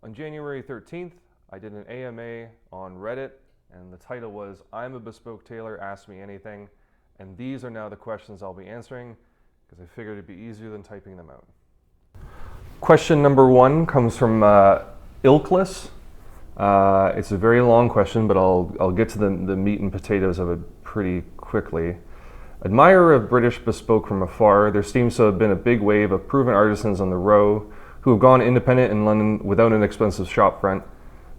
On January 13th, I did an AMA on Reddit, and the title was, "I'm a Bespoke Tailor, Ask Me Anything." And these are now the questions I'll be answering, because I figured it'd be easier than typing them out. Question number one comes from Ilkless. It's a very long question, but I'll get to the meat and potatoes of it pretty quickly. Admirer of British bespoke from afar, there seems to have been a big wave of proven artisans on the Row who have gone independent in London without an expensive shopfront,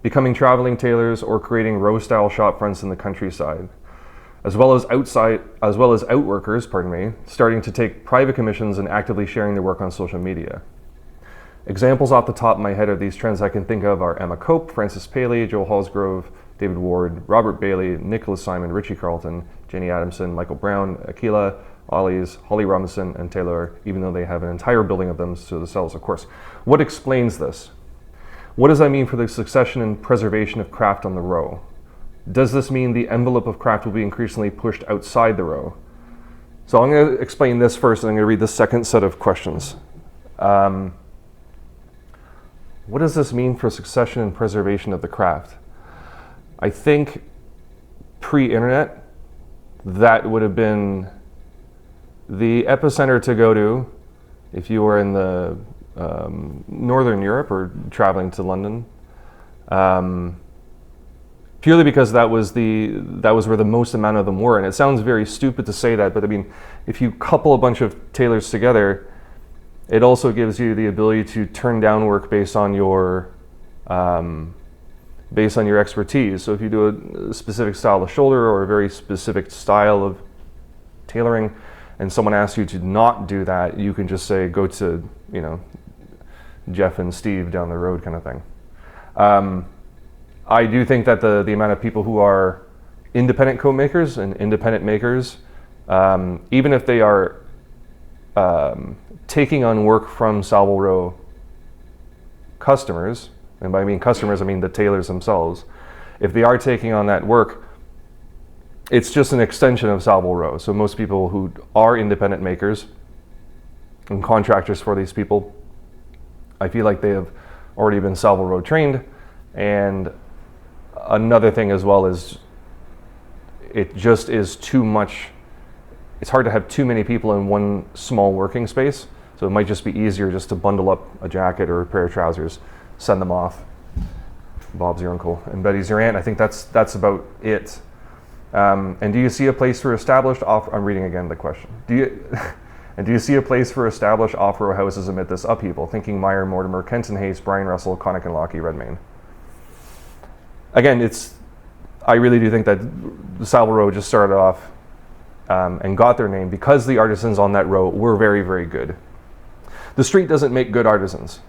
becoming traveling tailors or creating Row-style shopfronts in the countryside, as well as outworkers, starting to take private commissions and actively sharing their work on social media. Examples off the top of my head of these trends I can think of are Emma Cope, Frances Paley, Joel Halsgrove, David Ward, Robert Bailey, Nicholas Simon, Richie Carlton, Jenny Adamson, Michael Brown, Aquila, Ollie's, Holly Robinson, and Taylor, even though they have an entire building of them to themselves, of course. What explains this? What does that mean for the succession and preservation of craft on the Row? Does this mean the envelope of craft will be increasingly pushed outside the Row? So I'm going to explain this first, and I'm going to read the second set of questions. What does this mean for succession and preservation of the craft? I think pre-internet, that would have been the epicenter to go to if you were in the Northern Europe or traveling to London. Purely because that was where the most amount of them were. And it sounds very stupid to say that, but I mean, if you couple a bunch of tailors together, it also gives you the ability to turn down work based on your expertise. So if you do a specific style of shoulder or a very specific style of tailoring, and someone asks you to not do that, you can just say, go to, Jeff and Steve down the road kind of thing. I do think that the amount of people who are independent coat makers and independent makers, even if they are taking on work from Savile Row customers, and by customers, I mean the tailors themselves, if they are taking on that work, it's just an extension of Savile Row. So most people who are independent makers and contractors for these people, I feel like they have already been Savile Row trained. And another thing as well is it just is too much. It's hard to have too many people in one small working space. So it might just be easier just to bundle up a jacket or a pair of trousers, send them off. Bob's your uncle and Betty's your aunt. I think that's about it. And do you see a place for established I'm reading again the question. Do you see a place for established off-row houses amid this upheaval? Thinking Meyer, Mortimer, Kenton Hayes, Brian Russell, Connick and Lockie, Redmayne. Again, I really do think that the Savile Row just started off and got their name because the artisans on that row were very, very good. The street doesn't make good artisans.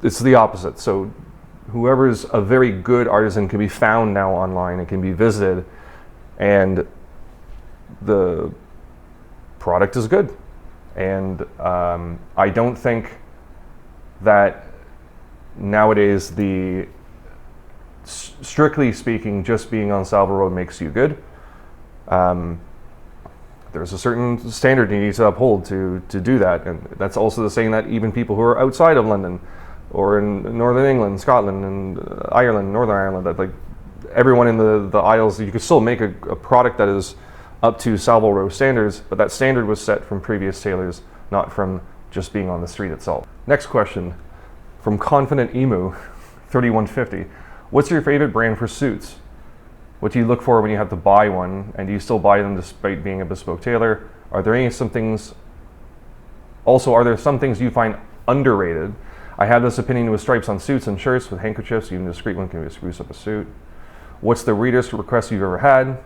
It's the opposite. So whoever's a very good artisan can be found now online. It can be visited, and the product is good. And I don't think that nowadays strictly speaking, just being on Savile Row makes you good. There's a certain standard you need to uphold to do that, and that's also the saying that even people who are outside of London or in Northern England, Scotland, and Ireland, Northern Ireland, that like everyone in the Isles, you could still make a product that is up to Savile Row standards, but that standard was set from previous tailors, not from just being on the street itself. Next question from Confident Emu 3150. What's your favorite brand for suits? What do you look for when you have to buy one, and do you still buy them despite being a bespoke tailor? Are there some things you find underrated? I have this opinion with stripes on suits and shirts, with handkerchiefs, even a discreet one can spruce up a suit. What's the weirdest request you've ever had?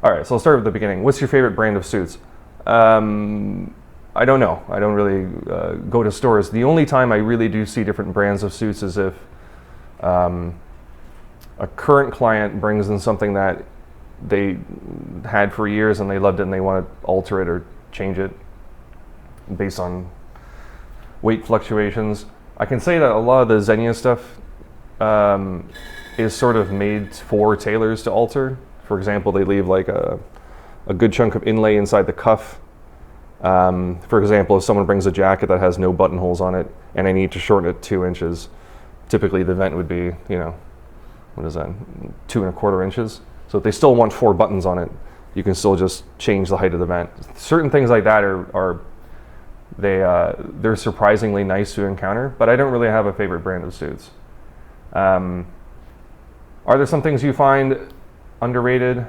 All right, so I'll start with the beginning. What's your favorite brand of suits? I don't know. I don't really go to stores. The only time I really do see different brands of suits is if a current client brings in something that they had for years and they loved it and they want to alter it or change it based on weight fluctuations. I can say that a lot of the Xenia stuff is sort of made for tailors to alter. For example, they leave like a good chunk of inlay inside the cuff. For example, if someone brings a jacket that has no buttonholes on it and I need to shorten it 2 inches, typically the vent would be, what is that, 2¼ inches. So if they still want 4 buttons on it, you can still just change the height of the vent. Certain things like that they're surprisingly nice to encounter, but I don't really have a favorite brand of suits. Are there some things you find underrated?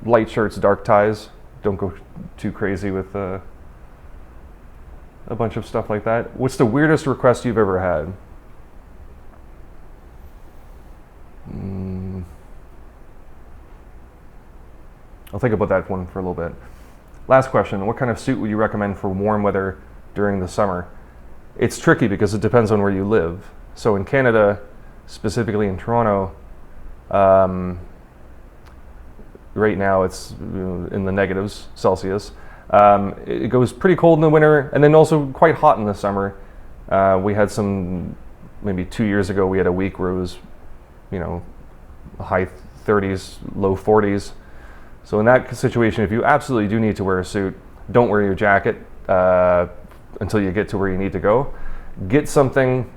Light shirts, dark ties. Don't go too crazy with a bunch of stuff like that. What's the weirdest request you've ever had? I'll think about that one for a little bit. Last question, what kind of suit would you recommend for warm weather during the summer? It's tricky because it depends on where you live. So in Canada, specifically in Toronto, right now it's in the negatives Celsius. It goes pretty cold in the winter and then also quite hot in the summer. We had maybe 2 years ago, we had a week where it was, high 30s, low 40s. So in that situation, if you absolutely do need to wear a suit, don't wear your jacket until you get to where you need to go. Get something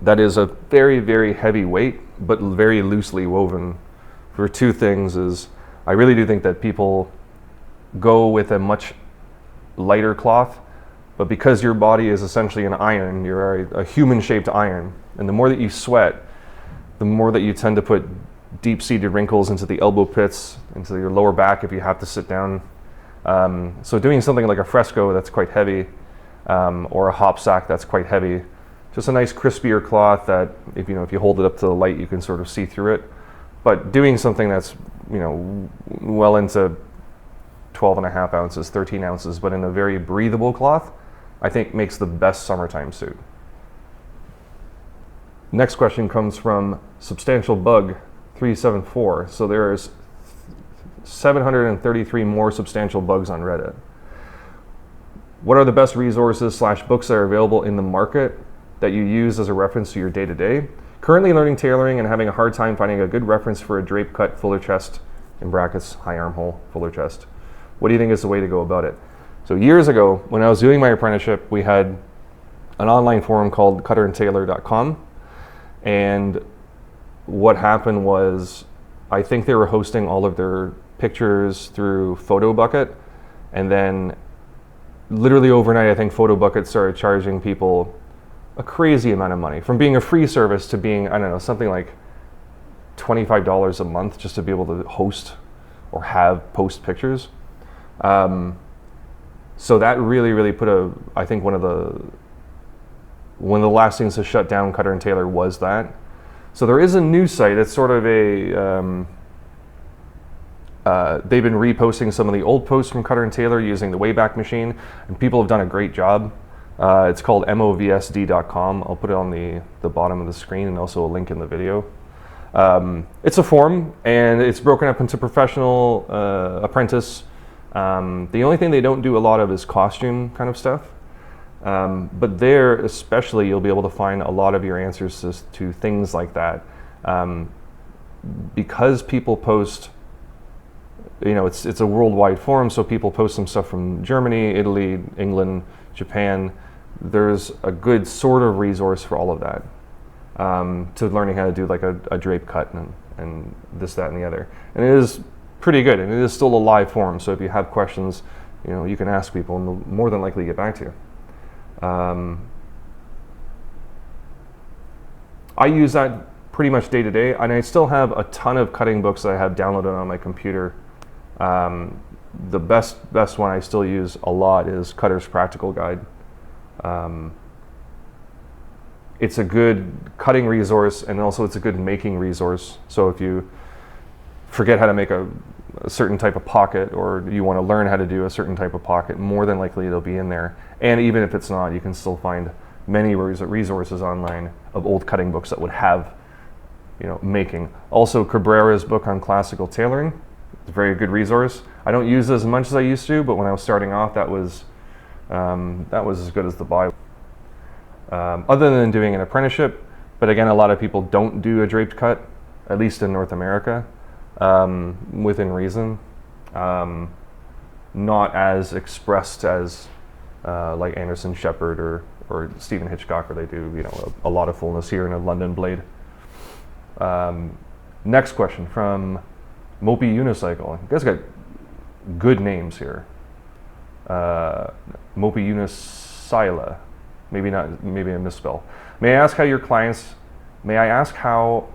that is a very, very heavy weight, but very loosely woven. For 2 things is, I really do think that people go with a much lighter cloth, but because your body is essentially an iron, you're a human-shaped iron, and the more that you sweat, the more that you tend to put deep-seated wrinkles into the elbow pits, into your lower back if you have to sit down. So doing something like a Fresco that's quite heavy, or a hop sack that's quite heavy, just a nice crispier cloth that if you hold it up to the light, you can sort of see through it. But doing something that's well into 12.5 ounces, 13 ounces, but in a very breathable cloth, I think makes the best summertime suit. Next question comes from Substantial Bug 374. So there's 733 more Substantial Bugs on Reddit. What are the best resources / books that are available in the market that you use as a reference to your day-to-day? Currently learning tailoring and having a hard time finding a good reference for a drape cut fuller chest, in brackets, high armhole, fuller chest. What do you think is the way to go about it? So years ago, when I was doing my apprenticeship, we had an online forum called cutterandtailor.com. And what happened was, I think they were hosting all of their pictures through PhotoBucket. And then literally overnight, I think PhotoBucket started charging people a crazy amount of money, from being a free service to being, I don't know, something like $25 a month just to be able to host or post pictures. So that really put I think one of the last things to shut down Cutter and Tailor was that. So there is a new site. It's sort of they've been reposting some of the old posts from Cutter and Tailor using the Wayback Machine, and people have done a great job. It's called movsd.com. I'll put it on the bottom of the screen and also a link in the video. It's a forum and it's broken up into professional, apprentice. The only thing they don't do a lot of is costume kind of stuff. But there especially you'll be able to find a lot of your answers to things like that. Because people post, it's a worldwide forum, so people post some stuff from Germany, Italy, England, Japan. There's a good sort of resource for all of that, to learning how to do like a drape cut and this, that, and the other. And it is pretty good, and it is still a live forum, so if you have questions, you can ask people and they'll more than likely get back to you. I use that pretty much day to day, and I still have a ton of cutting books that I have downloaded on my computer. The best one I still use a lot is Cutter's Practical Guide. It's a good cutting resource, and also it's a good making resource. So if you forget how to make a certain type of pocket, or you want to learn how to do a certain type of pocket, more than likely it'll be in there. And even if it's not, you can still find many resources online of old cutting books that would have, making. Also, Cabrera's book on classical tailoring, it's a very good resource. I don't use it as much as I used to, but when I was starting off, that was as good as the Bible. Other than doing an apprenticeship, but again, a lot of people don't do a draped cut, at least in North America, within reason. Not as expressed as like Anderson Shepherd or Stephen Hitchcock, where they do a lot of fullness here in a London blade. Next question from Mopey Unicycle. You guys got good names here. Mopey Unicyla. Maybe not. Maybe I misspell. May I ask how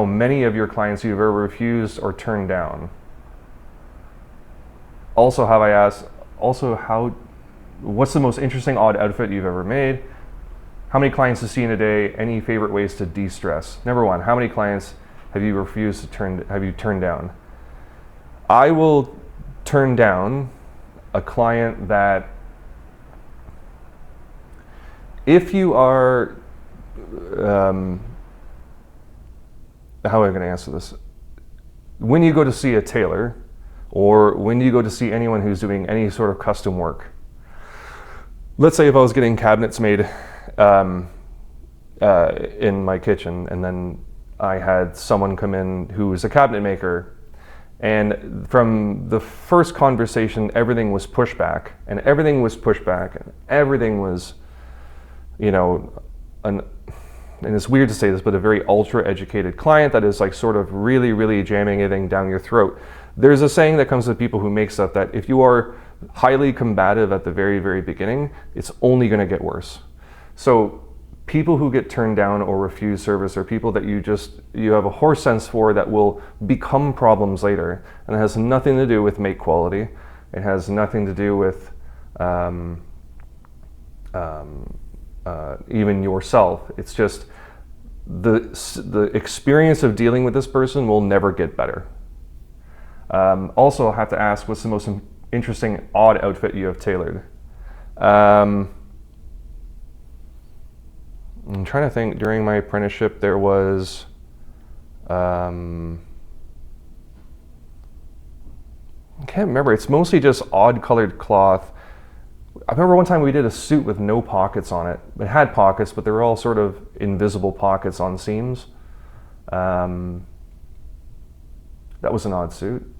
many of your clients you've ever refused or turned down? Also, what's the most interesting odd outfit you've ever made? How many clients to see in a day? Any favorite ways to de-stress? Number one, how many clients have you turned down? I will turn down a client that, if you are, how am I going to answer this? When you go to see a tailor, or when you go to see anyone who's doing any sort of custom work, let's say if I was getting cabinets made in my kitchen, and then I had someone come in who was a cabinet maker, and from the first conversation, everything was pushback, and everything was, and it's weird to say this, but a very ultra educated client that is like sort of really, really jamming anything down your throat. There's a saying that comes with people who make stuff that if you are highly combative at the very, very beginning, it's only going to get worse. So people who get turned down or refuse service are people that you have a horse sense for, that will become problems later. And it has nothing to do with make quality. It has nothing to do with even yourself. It's just the experience of dealing with this person will never get better. Also, I have to ask, what's the most interesting odd outfit you have tailored? I'm trying to think. During my apprenticeship, there was I can't remember. It's mostly just odd colored cloth. I remember one time we did a suit with no pockets on it. It had pockets, but they were all sort of invisible pockets on seams. That was an odd suit.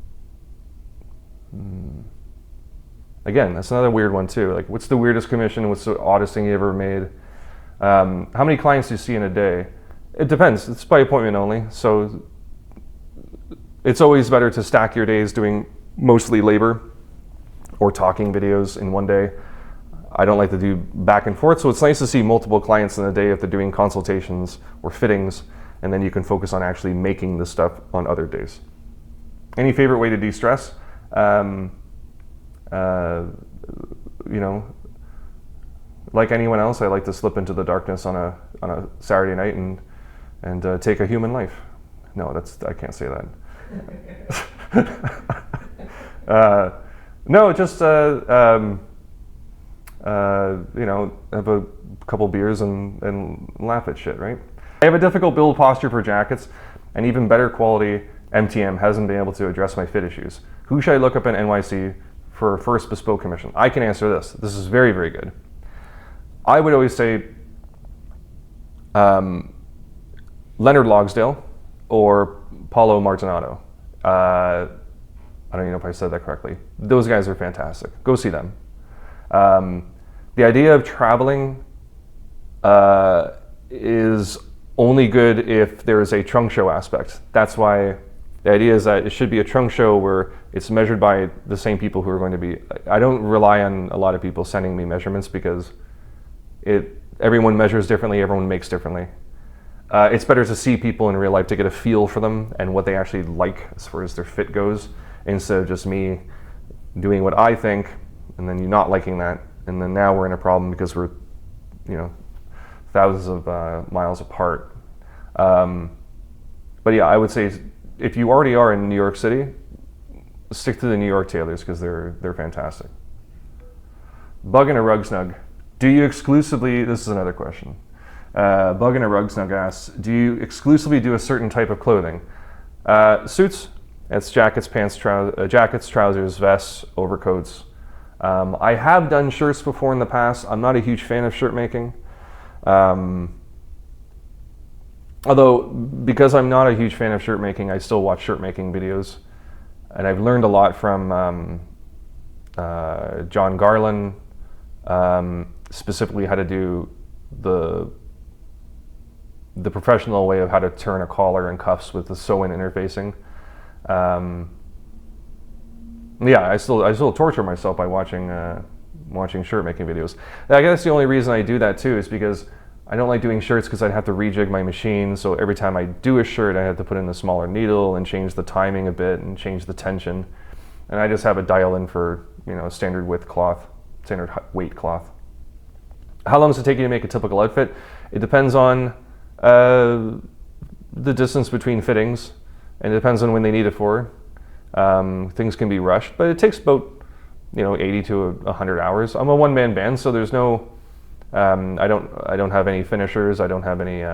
Again, that's another weird one too. Like, what's the weirdest commission? What's the oddest thing you ever made? How many clients do you see in a day? It depends. It's by appointment only. So it's always better to stack your days doing mostly labor or talking videos in one day. I don't like to do back and forth, so it's nice to see multiple clients in a day if they're doing consultations or fittings, and then you can focus on actually making the stuff on other days. Any favorite way to de-stress? Like anyone else, I like to slip into the darkness on a Saturday night and take a human life. No, I can't say that. No, just have a couple beers and laugh at shit, right? I have a difficult build posture for jackets, and even better quality MTM hasn't been able to address my fit issues. Who should I look up in NYC for a first bespoke commission? I can answer this. This is very, very good. I would always say Leonard Logsdale or Paulo Martinato. I don't even know if I said that correctly. Those guys are fantastic. Go see them. The idea of traveling is only good if there is a trunk show aspect. That's why the idea is that it should be a trunk show where it's measured by the same people who are going to be. I don't rely on a lot of people sending me measurements because everyone measures differently, everyone makes differently. It's better to see people in real life to get a feel for them and what they actually like as far as their fit goes, instead of just me doing what I think and then you not liking that, and then now we're in a problem because we're thousands of miles apart. But yeah, I would say if you already are in New York City, stick to the New York tailors because they're fantastic. Bug in a Rug Snug. Do you exclusively, this is another question. Bug in a Rug Snug asks, do you exclusively do a certain type of clothing? Suits. It's jackets, pants, jackets, trousers, vests, overcoats. I have done shirts before in the past. I'm not a huge fan of shirt making. Although, because I'm not a huge fan of shirt making, I still watch shirt making videos. And I've learned a lot from John Garland, specifically how to do the professional way of how to turn a collar and cuffs with the sew-in interfacing. Yeah, I still torture myself by watching shirt making videos. I guess the only reason I do that too is because I don't like doing shirts because I'd have to rejig my machine. So every time I do a shirt, I have to put in a smaller needle and change the timing a bit and change the tension. And I just have it dial in for, you know, standard width cloth, standard weight cloth. How long does it take you to make a typical outfit? It depends on the distance between fittings, and it depends on when they need it for. Things can be rushed, but it takes about, you know, 80 to 100 hours. I'm a one-man band, so there's no, I don't have any finishers. I don't have any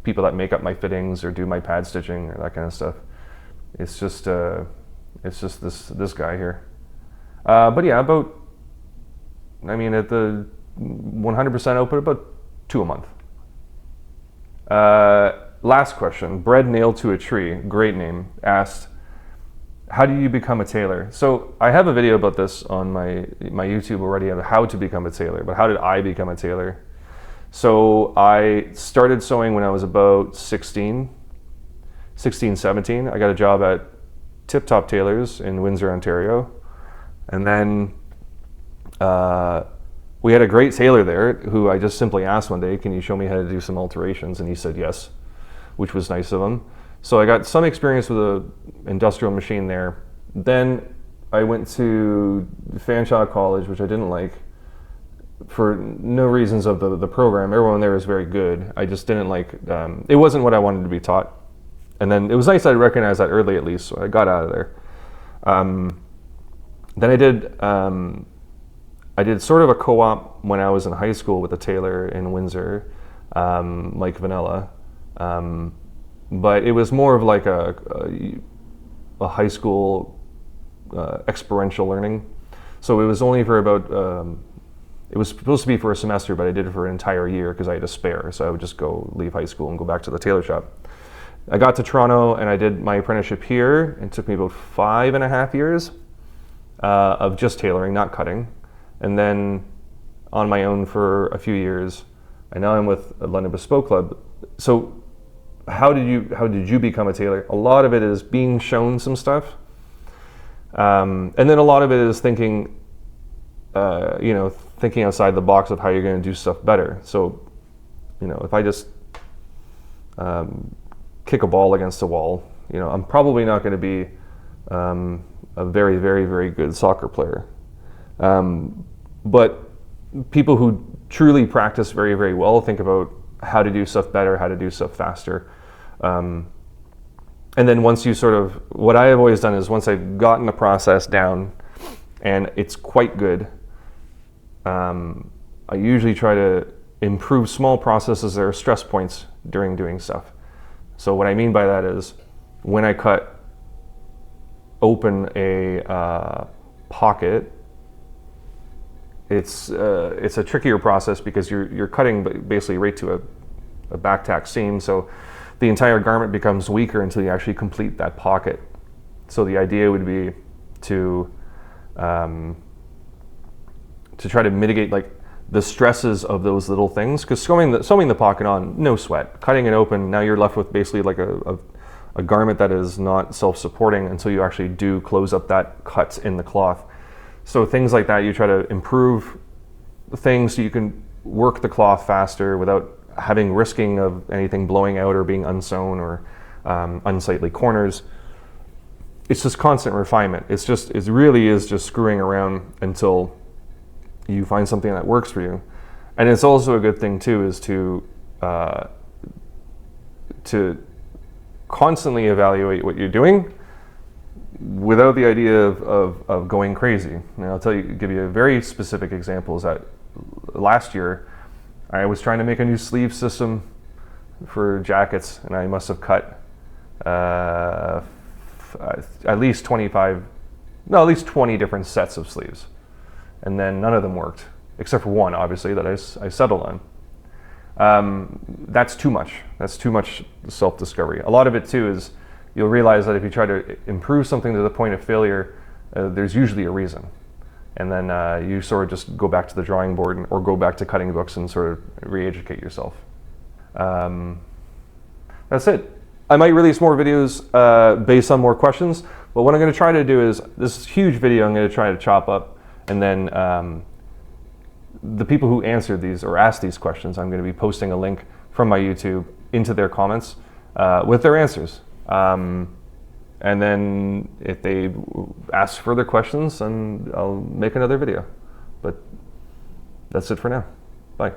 people that make up my fittings or do my pad stitching or that kind of stuff. It's just this guy here. But yeah, about, I mean, at the 100% output, about 2 a month. Last question, Bread Nailed to a Tree, great name, asked, how do you become a tailor? So I have a video about this on my YouTube already of how to become a tailor, but how did I become a tailor? So I started sewing when I was about 16, 17. I got a job at Tip Top Tailors in Windsor, Ontario. And then we had a great tailor there who I just simply asked one day, can you show me how to do some alterations? And he said yes, which was nice of him. So I got some experience with an industrial machine there. Then I went to Fanshawe College, which I didn't like for no reasons of the program. Everyone there is very good. I just didn't like, it wasn't what I wanted to be taught. And then it was nice I recognized that early at least, so I got out of there. Then I did sort of a co-op when I was in high school with a tailor in Windsor, Mike Vanilla. But it was more of like a high school experiential learning. So it was only for about, it was supposed to be for a semester, but I did it for an entire year because I had a spare. So I would just leave high school and go back to the tailor shop. I got to Toronto and I did my apprenticeship here. It took me about 5.5 years of just tailoring, not cutting. And then on my own for a few years. And now I'm with London Bespoke Club. So how did you become a tailor? A lot of it is being shown some stuff, and then a lot of it is thinking, thinking outside the box of how you're going to do stuff better. So, if I just kick a ball against a wall, I'm probably not going to be a very, very, very good soccer player. But people who truly practice very, very well think about how to do stuff better, how to do stuff faster. And then once you what I have always done is once I've gotten the process down and it's quite good, I usually try to improve small processes that are stress points during doing stuff. So what I mean by that is when I cut open a pocket, it's a trickier process because you're cutting basically right to a back tack seam, so the entire garment becomes weaker until you actually complete that pocket. So the idea would be to try to mitigate the stresses of those little things, because sewing the pocket on, no sweat. Cutting it open, now you're left with basically a garment that is not self-supporting until you actually do close up that cut in the cloth. So things like that, you try to improve things so you can work the cloth faster without risking of anything blowing out or being unsewn or unsightly corners. It's just constant refinement. It really is just screwing around until you find something that works for you. And it's also a good thing too is to constantly evaluate what you're doing without the idea of going crazy. And I'll give you a very specific example. Is that last year I was trying to make a new sleeve system for jackets, and I must have cut at least 20 different sets of sleeves, and then none of them worked except for one, obviously, that I settled on. That's too much. That's too much self-discovery. A lot of it too is you'll realize that if you try to improve something to the point of failure, there's usually a reason. and then you sort of just go back to the drawing board or go back to cutting books and sort of re-educate yourself. That's it. I might release more videos based on more questions, but what I'm going to try to do is this huge video I'm going to try to chop up, and then the people who answered these or asked these questions, I'm going to be posting a link from my YouTube into their comments with their answers. And then if they ask further questions, then I'll make another video. But that's it for now. Bye.